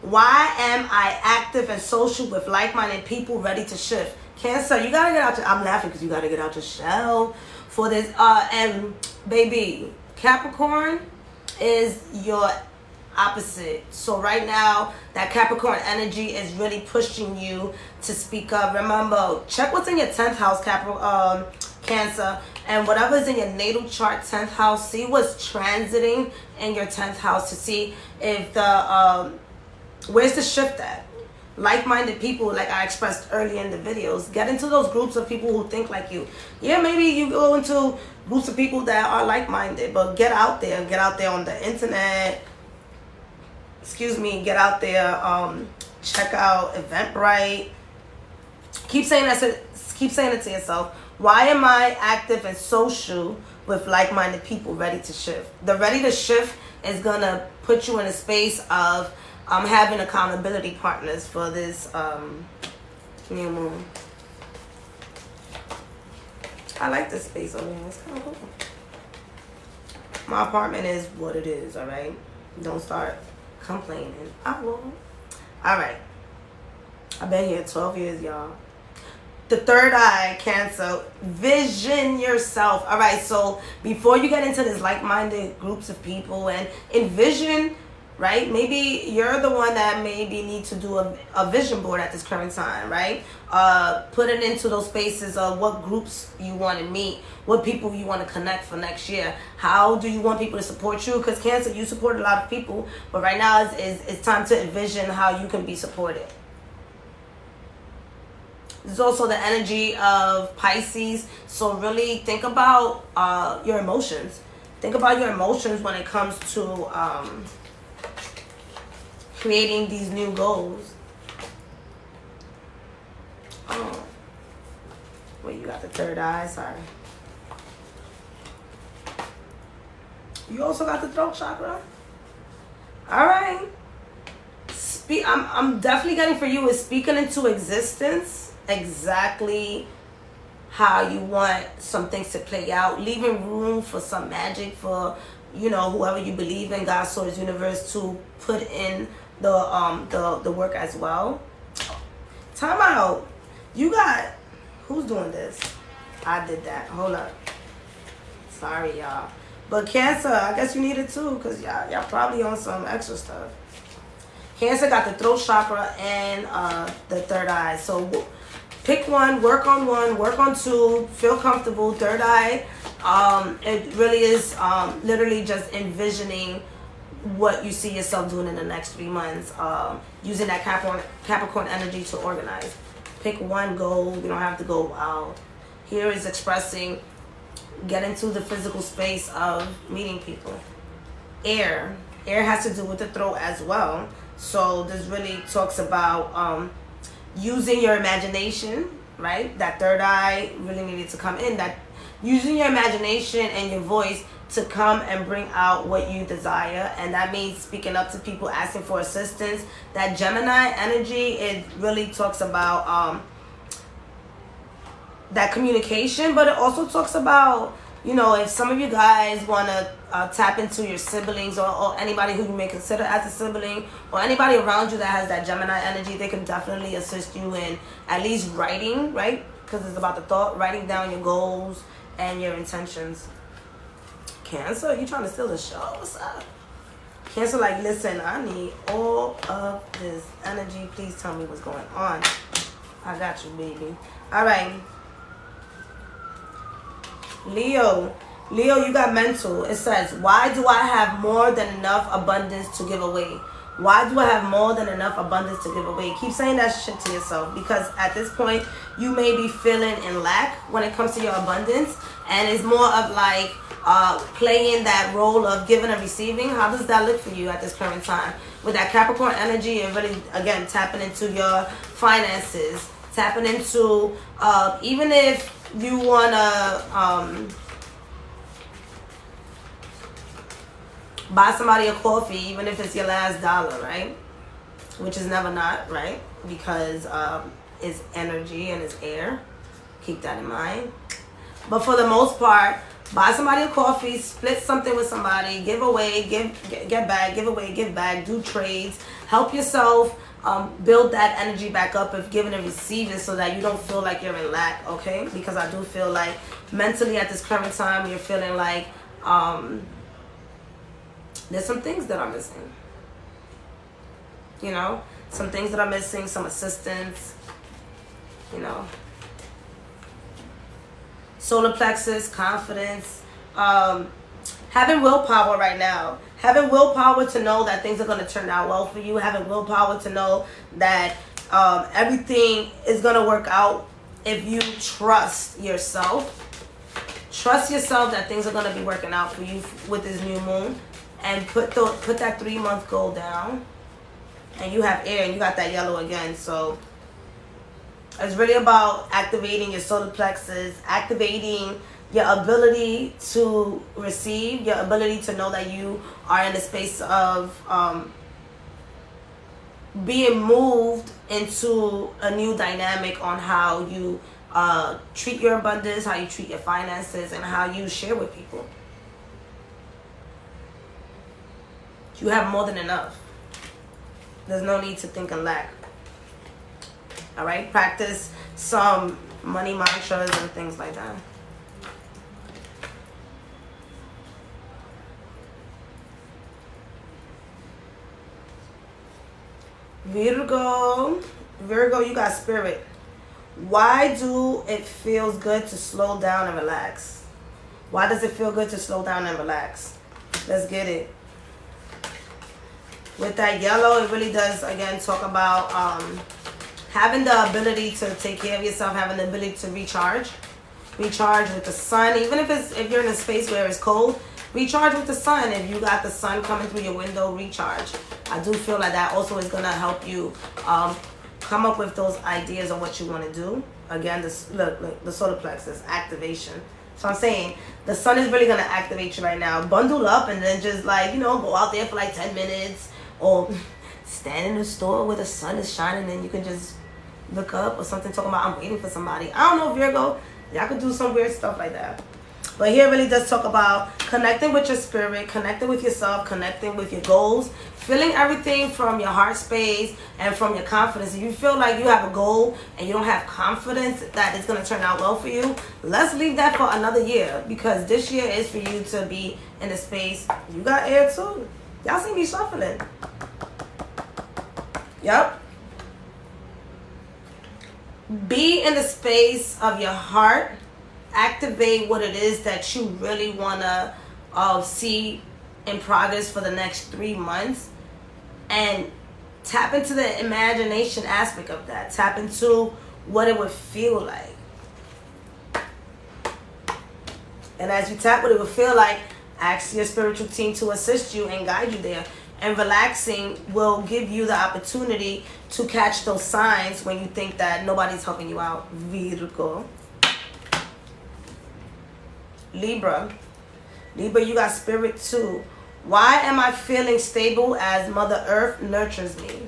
[SPEAKER 1] Why am I active and social with like-minded people ready to shift? Cancer, you gotta get out I'm laughing because you gotta get out your shell for this. And baby, Capricorn is your opposite. So right now, that Capricorn energy is really pushing you to speak up. Remember, check what's in your 10th house, Cancer, and whatever's in your natal chart 10th house, see what's transiting in your 10th house to see if the where's the shift at. Like-minded people, like I expressed earlier in the videos, get into those groups of people who think like you. Yeah, maybe you go into groups of people that are like-minded, but get out there on the internet. Excuse me, get out there, check out Eventbrite. Keep saying it to yourself. Why am I active and social with like-minded people ready to shift? The ready to shift is gonna put you in a space of having accountability partners for this new moon. I like this space over here. It's kind of cool. My apartment is what it is, all right? Don't start complaining. I will. All right. I've been here 12 years, y'all. The third eye, Cancer, vision yourself. All right, so before you get into this like-minded groups of people and envision, right? Maybe you're the one that maybe need to do a vision board at this current time, right? Put it into those spaces of what groups you want to meet, what people you want to connect for next year. How do you want people to support you? Because Cancer, you support a lot of people, but right now it's time to envision how you can be supported. There's also the energy of Pisces. So really think about your emotions. Think about your emotions when it comes to creating these new goals. Oh. Wait, you got the third eye, sorry. You also got the throat chakra. All right. I'm definitely getting for you is speaking into existence exactly how you want some things to play out, leaving room for some magic for, you know, whoever you believe in, God, source, universe, to put in the work as well. Time out. You got, who's doing this? I did that. Hold up. Sorry, y'all. But Cancer, I guess you need it too, because y'all probably on some extra stuff. Cancer got the throat chakra and the third eye. So pick one, work on two, feel comfortable. Third eye, it really is literally just envisioning what you see yourself doing in the next 3 months, using that Capricorn energy to organize. Pick one goal. You don't have to go wild. Here is expressing, get into the physical space of meeting people. Air has to do with the throat as well. So this really talks about using your imagination, right? That third eye really needed to come in. That using your imagination and your voice to come and bring out what you desire. And that means speaking up to people, asking for assistance. That Gemini energy, it really talks about that communication, but it also talks about, you know, if some of you guys want to tap into your siblings or anybody who you may consider as a sibling or anybody around you that has that Gemini energy, they can definitely assist you in at least writing, right? Because it's about the thought, writing down your goals and your intentions. Cancer, you trying to steal the show? What's up? Cancer, like, listen, I need all of this energy. Please tell me what's going on. I got you, baby. All right. Leo, you got mental. It says, why do I have more than enough abundance to give away? Why do I have more than enough abundance to give away? Keep saying that shit to yourself, because at this point, you may be feeling in lack when it comes to your abundance. And it's more of like playing that role of giving and receiving. How does that look for you at this current time? With that Capricorn energy, and really, again, tapping into your finances, tapping into, even if you want to buy somebody a coffee, even if it's your last dollar, right? Which is never not, right? Because it's energy and it's air. Keep that in mind. But for the most part, buy somebody a coffee, split something with somebody, give away, get back, give away, give back, do trades, help yourself, build that energy back up of giving and receiving so that you don't feel like you're in lack, okay? Because I do feel like mentally at this current time, you're feeling like there's some things that are missing. You know, some things that are missing, some assistance, you know. Solar plexus, confidence, having willpower right now. Having willpower to know that things are going to turn out well for you. Having willpower to know that everything is going to work out if you trust yourself. Trust yourself that things are going to be working out for you with this new moon. And put that 3-month goal down. And you have air and you got that yellow again. So it's really about activating your solar plexus, activating your ability to receive, your ability to know that you are in a space of being moved into a new dynamic on how you treat your abundance, how you treat your finances, and how you share with people. You have more than enough. There's no need to think and lack. All right? Practice some money mantras and things like that. Virgo, you got spirit. Why do it feels good to slow down and relax? Why does it feel good to slow down and relax? Let's get it. With that yellow, it really does, again, talk about having the ability to take care of yourself, having the ability to recharge. Recharge with the sun. Even if you're in a space where it's cold, recharge with the sun. If you got the sun coming through your window, recharge. I do feel like that also is going to help you come up with those ideas of what you want to do. Again, look, the solar plexus, activation. So I'm saying the sun is really going to activate you right now. Bundle up and then just go out there for like 10 minutes. Or stand in the store where the sun is shining and you can just look up or something talking about I'm waiting for somebody. I don't know, Virgo. Y'all could do some weird stuff like that. But here really does talk about connecting with your spirit, connecting with yourself, connecting with your goals, feeling everything from your heart space and from your confidence. If you feel like you have a goal and you don't have confidence that it's going to turn out well for you, let's leave that for another year. Because this year is for you to be in a space. You got air too. Y'all see me shuffling. Yep. Be in the space of your heart. Activate what it is that you really want to see in progress for the next 3 months. And tap into the imagination aspect of that. Tap into what it would feel like. And as you tap what it would feel like, ask your spiritual team to assist you and guide you there. And relaxing will give you the opportunity to catch those signs when you think that nobody's helping you out. Virgo. Libra, you got spirit too. Why am I feeling stable as Mother Earth nurtures me?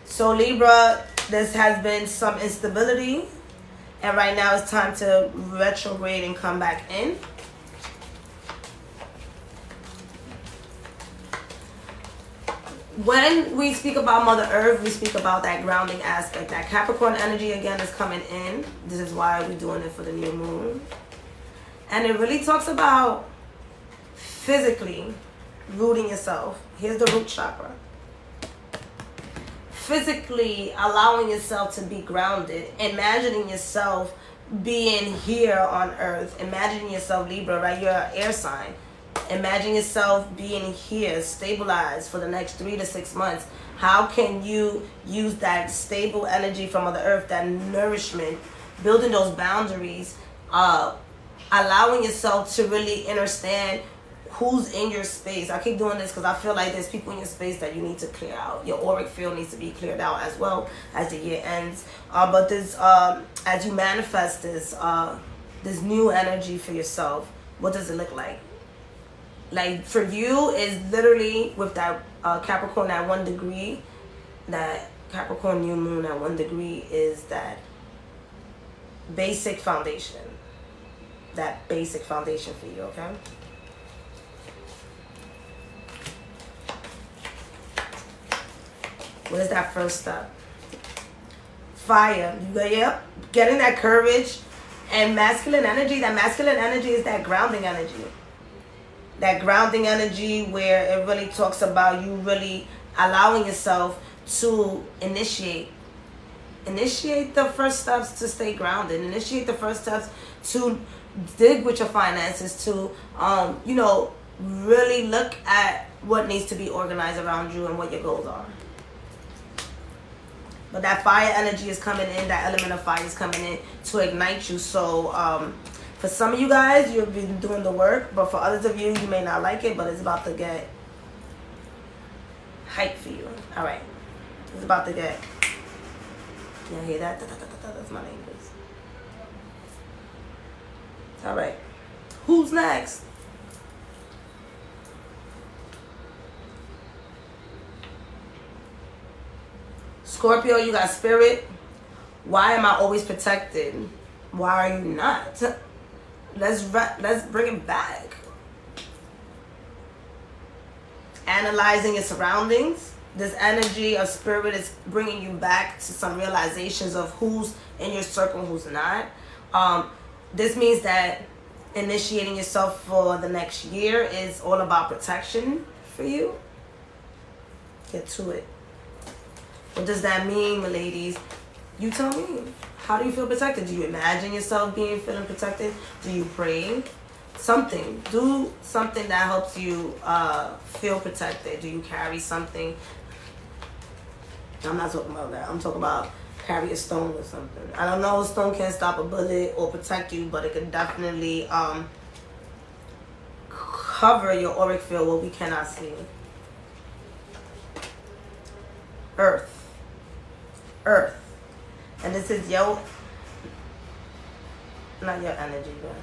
[SPEAKER 1] So Libra, this has been some instability. And right now it's time to retrograde and come back in. When we speak about Mother Earth, we speak about that grounding aspect. That Capricorn energy, again, is coming in. This is why we're doing it for the new moon. And it really talks about physically rooting yourself. Here's the root chakra. Physically allowing yourself to be grounded. Imagining yourself being here on Earth. Imagining yourself, Libra, right? You're an air sign. Imagine yourself being here, stabilized for the next 3 to 6 months. How can you use that stable energy from Mother Earth, that nourishment, building those boundaries, allowing yourself to really understand who's in your space. I keep doing this because I feel like there's people in your space that you need to clear out. Your auric field needs to be cleared out as well as the year ends. But this, as you manifest this new energy for yourself, what does it look like? Like for you, is literally with that Capricorn at 1 degree, that Capricorn new moon at 1 degree is that basic foundation. That basic foundation for you, okay? What is that first step? Fire. Yep. Getting that courage and masculine energy. That masculine energy is that grounding energy. That grounding energy where it really talks about you really allowing yourself to initiate the first steps to stay grounded, initiate the first steps to dig with your finances, to you know, really look at what needs to be organized around you and what your goals are. But that fire energy is coming in, that element of fire is coming in to ignite you. So for some of you guys, you've been doing the work, but for others of you, you may not like it, but it's about to get hype for you. All right, it's about to get. You hear that? That's my neighbors. All right, who's next? Scorpio, you got spirit. Why am I always protected? Why are you not? Let's bring it back. Analyzing your surroundings. This energy of spirit is bringing you back to some realizations of who's in your circle, who's not. This means that initiating yourself for the next year is all about protection for you. Get to it. What does that mean, my ladies? You tell me. How do you feel protected? Do you imagine yourself feeling protected? Do you pray? Something. Do something that helps you feel protected. Do you carry something? I'm not talking about that. I'm talking about carry a stone or something. I don't know, a stone can't stop a bullet or protect you, but it can definitely cover your auric field, what we cannot see. Earth. And this is not your energy, but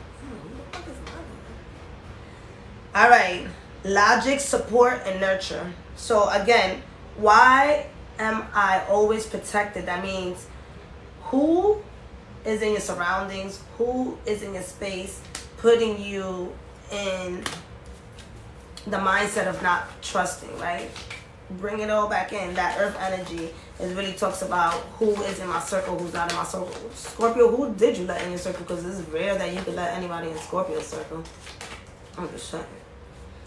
[SPEAKER 1] all right. Logic, support, and nurture. So again, why am I always protected? That means who is in your surroundings, who is in your space, putting you in the mindset of not trusting, right? Bring it all back in. That earth energy, it really talks about who is in my circle, who's not in my circle. Scorpio, who did you let in your circle? Because it's rare that you could let anybody in Scorpio's circle. I'm just saying.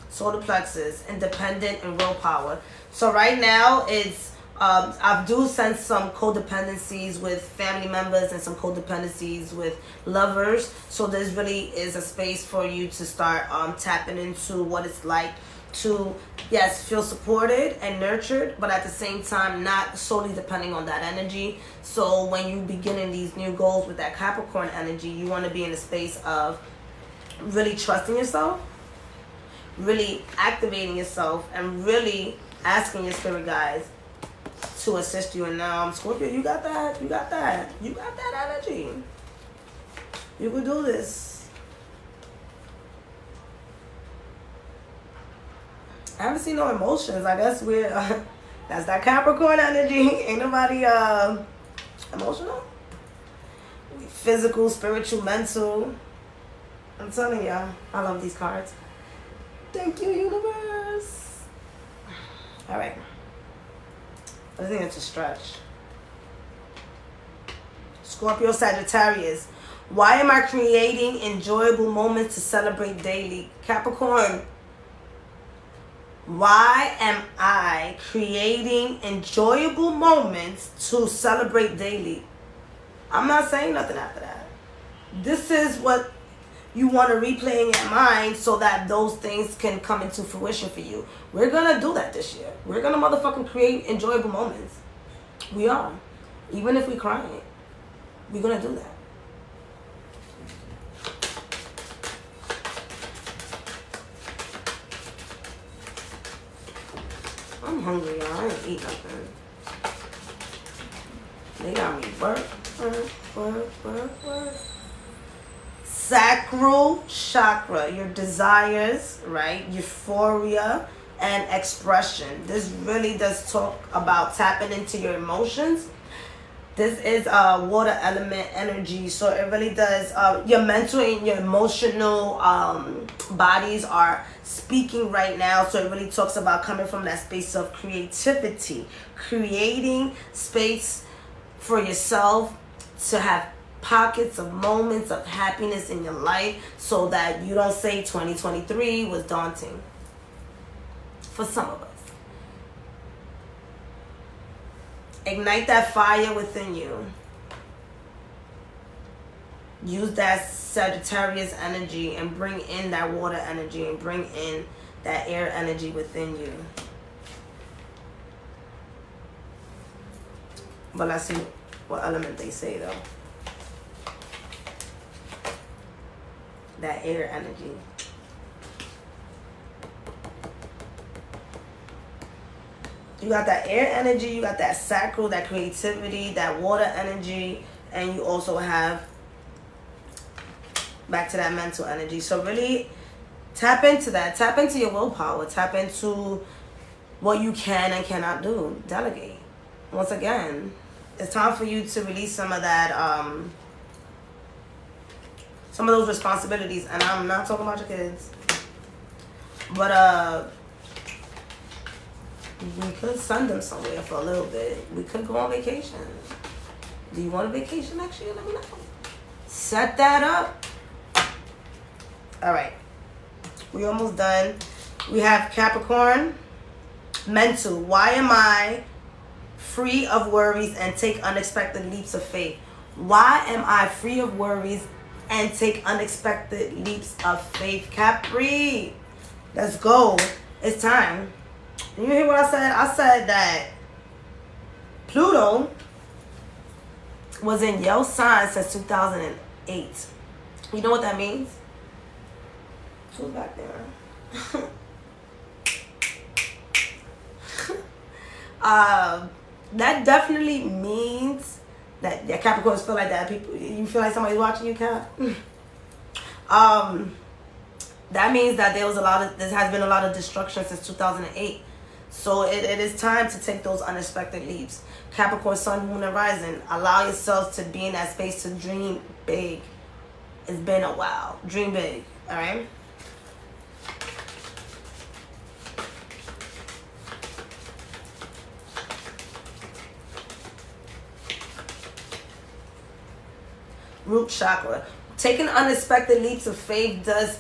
[SPEAKER 1] Solar plexus, independent and willpower. So right now, it's I do sense some codependencies with family members and some codependencies with lovers. So there really is a space for you to start tapping into what it's like to, yes, feel supported and nurtured, but at the same time not solely depending on that energy. So when you beginning these new goals with that Capricorn energy, you want to be in a space of really trusting yourself, really activating yourself, and really asking your spirit guides to assist you. And Scorpio, you got that energy. You can do this. I haven't seen no emotions. I guess we're that's that Capricorn energy. Ain't nobody emotional. Physical, spiritual, mental. I'm telling y'all, I love these cards. Thank you, universe. All right. I think it's a stretch. Scorpio, Sagittarius. Why am I creating enjoyable moments to celebrate daily? Capricorn. Why am I creating enjoyable moments to celebrate daily? I'm not saying nothing after that. This is what you want to replay in your mind so that those things can come into fruition for you. We're going to do that this year. We're going to motherfucking create enjoyable moments. We are. Even if we crying, we're going to do that. I'm hungry, y'all. I ain't eat nothing. They got me work. Sacral chakra, your desires, right? Euphoria and expression. This really does talk about tapping into your emotions. This is water element energy, so it really does. Your mental and your emotional bodies are speaking right now, so it really talks about coming from that space of creativity, creating space for yourself to have pockets of moments of happiness in your life, so that you don't say 2023 was daunting for some of us. Ignite that fire within you. Use that Sagittarius energy and bring in that water energy and bring in that air energy within you. But let's see what element they say though. That air energy. You got that air energy, you got that sacral, that creativity, that water energy, and you also have back to that mental energy. So really tap into that. Tap into your willpower. Tap into what you can and cannot do. Delegate. Once again, it's time for you to release some of that, some of those responsibilities. And I'm not talking about your kids. But, we could send them somewhere for a little bit. We could go on vacation. Do you want a vacation next year? Let me know. Set that up. All right. We're almost done. We have Capricorn. Mental. Why am I free of worries and take unexpected leaps of faith? Why am I free of worries and take unexpected leaps of faith? Capri. Let's go. It's time. You hear what I said? I said that Pluto was in your sign since 2008. You know what that means? Who's back there? That definitely means that Capricorns feel like that. People, you feel like somebody's watching you, Cap. That means that there has been a lot of destruction since 2008. So it is time to take those unexpected leaps. Capricorn, Sun, Moon, and Rising. Allow yourself to be in that space to dream big. It's been a while. Dream big. All right? Root chakra. Taking unexpected leaps of faith does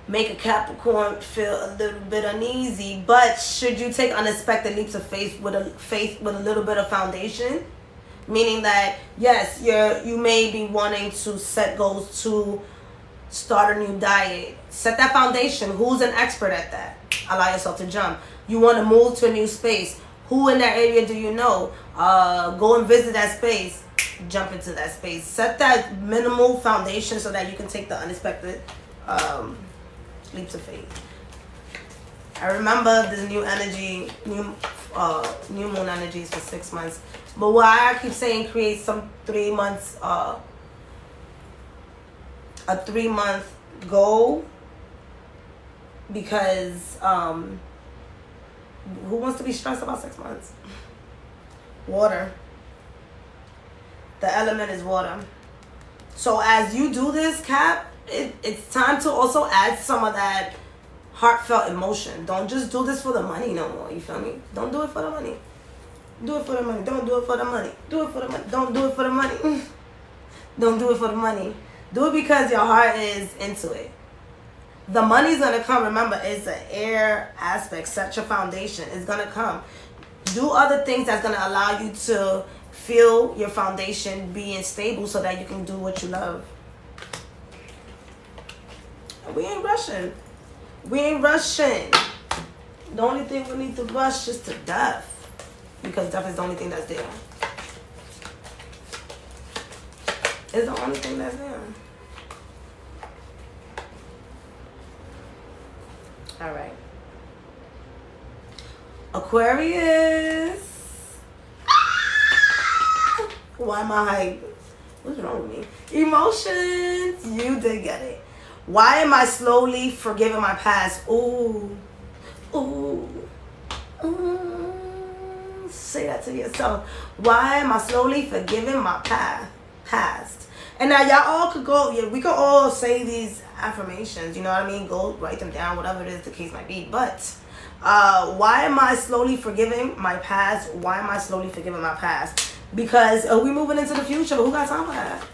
[SPEAKER 1] make a Capricorn feel a little bit uneasy, but should you take unexpected leaps of faith with a little bit of foundation, meaning that yes, you may be wanting to set goals to start a new diet. Set that foundation. Who's an expert at that? Allow yourself to jump. You want to move to a new space. Who in that area do you know? Go and visit that space. Jump into that space. Set that minimal foundation so that you can take the unexpected leaps of faith. I remember this new energy, new moon energies for 6 months. But why I keep saying create some 3 months, a 3-month goal, because who wants to be stressed about 6 months? Water. The element is water. So as you do this, Cap, it's time to also add some of that heartfelt emotion. Don't just do this for the money no more. You feel me? Don't do it for the money. Do it for the money. Don't do it for the money. Do it for the money. Don't do it for the money. Don't do it for the money. Do it because your heart is into it. The money's going to come. Remember, it's an air aspect. Set your foundation. It's going to come. Do other things that's going to allow you to feel your foundation being stable so that you can do what you love. We ain't rushing. We ain't rushing. The only thing we need to rush is to death. Because death is the only thing that's there. It's the only thing that's there. All right. Aquarius. Why am I hype? What's wrong with me? Emotions. You did get it. Why am I slowly forgiving my past? Ooh. Ooh. Say that to yourself. Why am I slowly forgiving my past? And now y'all all could go, yeah, we could all say these affirmations, you know what I mean? Go write them down, whatever it is the case might be. But why am I slowly forgiving my past? Why am I slowly forgiving my past? Because we moving into the future. Who got time for that?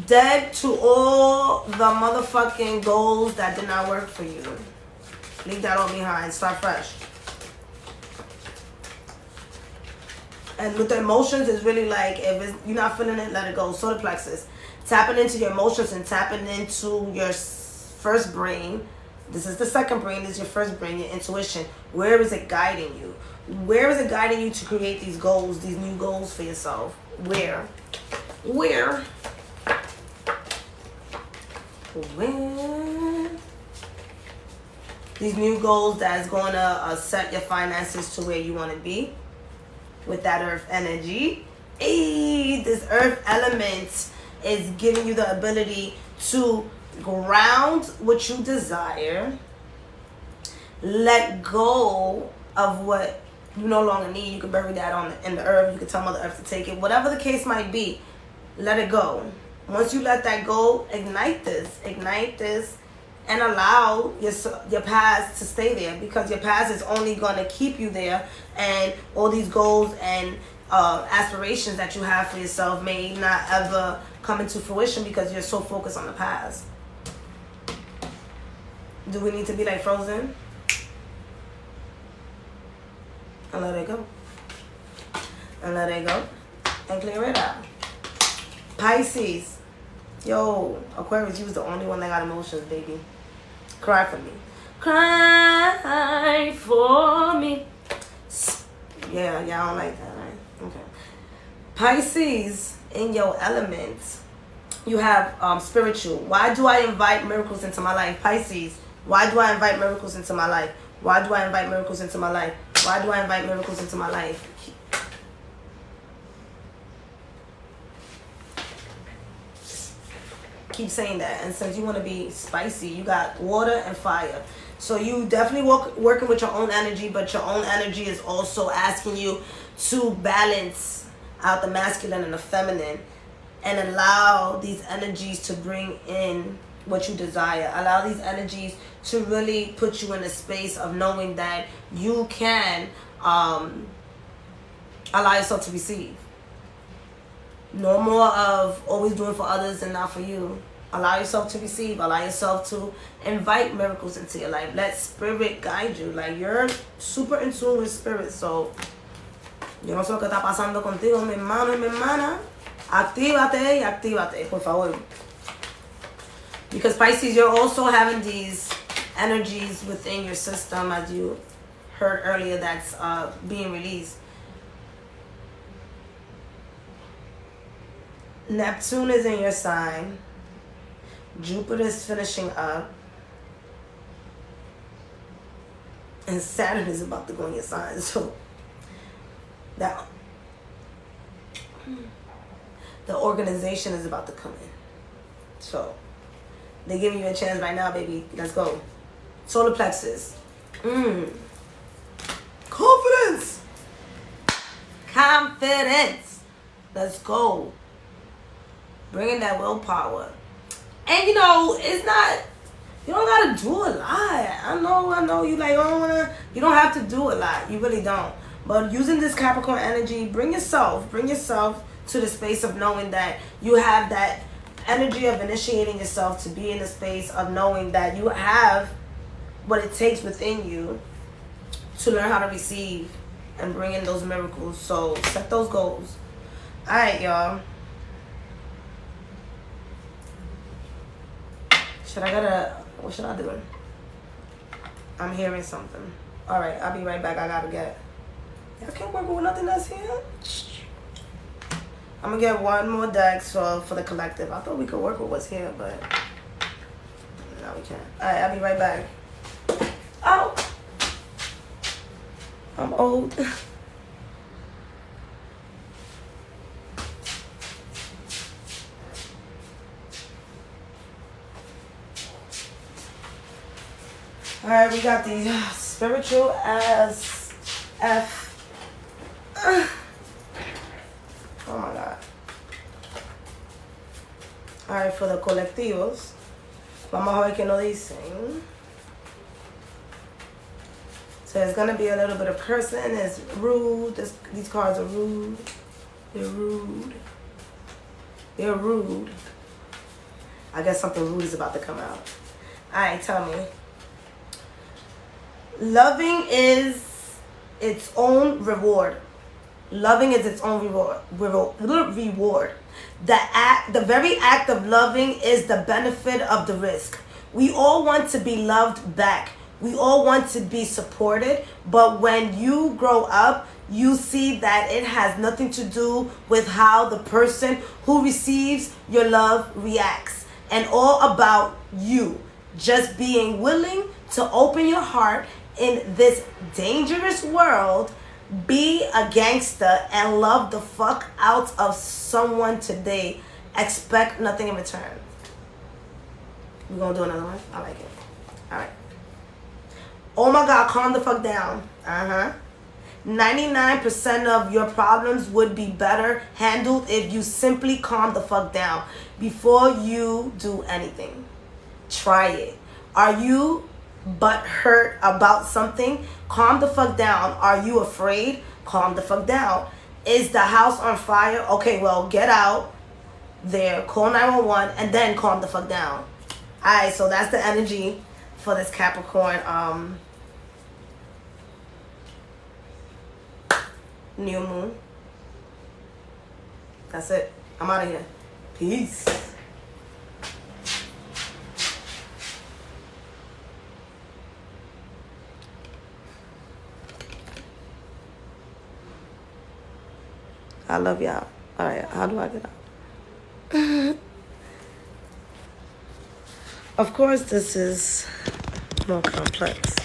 [SPEAKER 1] Dead to all the motherfucking goals that did not work for you. Leave that all behind. Start fresh. And with the emotions, it's really like, if you're not feeling it, let it go. Solar plexus. Tapping into your emotions and tapping into your first brain. This is the second brain. This is your first brain, your intuition. Where is it guiding you? Where is it guiding you to create these goals, these new goals for yourself? Where? These new goals that's going to set your finances to where you want to be with that earth energy. This earth element is giving you the ability to ground what you desire, let go of what you no longer need. You can bury that in the earth. You can tell Mother Earth to take it. Whatever the case might be, let it go. Once you let that go, ignite this, and allow your past to stay there, because your past is only going to keep you there, and all these goals and aspirations that you have for yourself may not ever come into fruition because you're so focused on the past. Do we need to be like Frozen? And let it go. And let it go. And clear it out. Pisces. Yo, Aquarius, you was the only one that got emotions, baby. Cry for me. Cry for me. Yeah, y'all don't like that, right? Okay. Pisces, in your element, you have spiritual. Why do I invite miracles into my life? Pisces, why do I invite miracles into my life? Why do I invite miracles into my life? Why do I invite miracles into my life? Keep saying that. And since you want to be spicy, you got water and fire. So you definitely working with your own energy, but your own energy is also asking you to balance out the masculine and the feminine, and allow these energies to bring in what you desire. Allow these energies to really put you in a space of knowing that you can allow yourself to receive. No more of always doing for others and not for you. Allow yourself to receive. Allow yourself to invite miracles into your life. Let spirit guide you. Like, you're super in tune with spirit. So, yo no sé lo que está pasando contigo, mi hermano y mi hermana. Actívate y actívate, por favor. Because Pisces, you're also having these energies within your system, as you heard earlier, that's being released. Neptune is in your sign. Jupiter is finishing up. And Saturn is about to go in your sign. So that the organization is about to come in. So they're giving you a chance right now, baby. Let's go. Solar plexus. Confidence. Let's go. Bringing that willpower. And you know, it's not, you don't gotta do a lot. I know you like, you don't have to do a lot. You really don't. But using this Capricorn energy, bring yourself to the space of knowing that you have that energy of initiating yourself to be in the space of knowing that you have what it takes within you to learn how to receive and bring in those miracles. So set those goals. All right, y'all. What should I do? I'm hearing something. All right, I'll be right back. I gotta get. I can't work with nothing that's here. I'm gonna get one more deck for the collective. I thought we could work with what's here, but no, we can't. All right, I'll be right back. Oh, I'm old. All right, we got the spiritual as F. Oh my God. All right, for the colectivos, vamos a ver qué nos dicen. So it's gonna be a little bit of cursing. It's rude. These cards are rude. They're rude. They're rude. I guess something rude is about to come out. All right, tell me. Loving is its own reward. Loving is its own reward. The very act of loving is the benefit of the risk. We all want to be loved back. We all want to be supported. But when you grow up, you see that it has nothing to do with how the person who receives your love reacts, and all about you just being willing to open your heart in this dangerous world. Be a gangster and love the fuck out of someone today. Expect nothing in return. We're gonna do another one. I like it. All right. Oh my God, calm the fuck down. 99% of your problems would be better handled if you simply calm the fuck down before you do anything. Try it. Are you butthurt about something? Calm the fuck down. Are you afraid? Calm the fuck down. Is the house on fire? Okay, well, get out there, call 911, and then calm the fuck down. Alright, so that's the energy for this Capricorn new moon. That's it. I'm out of here. Peace. I love y'all. All right, how do I get out? Of course, this is more complex.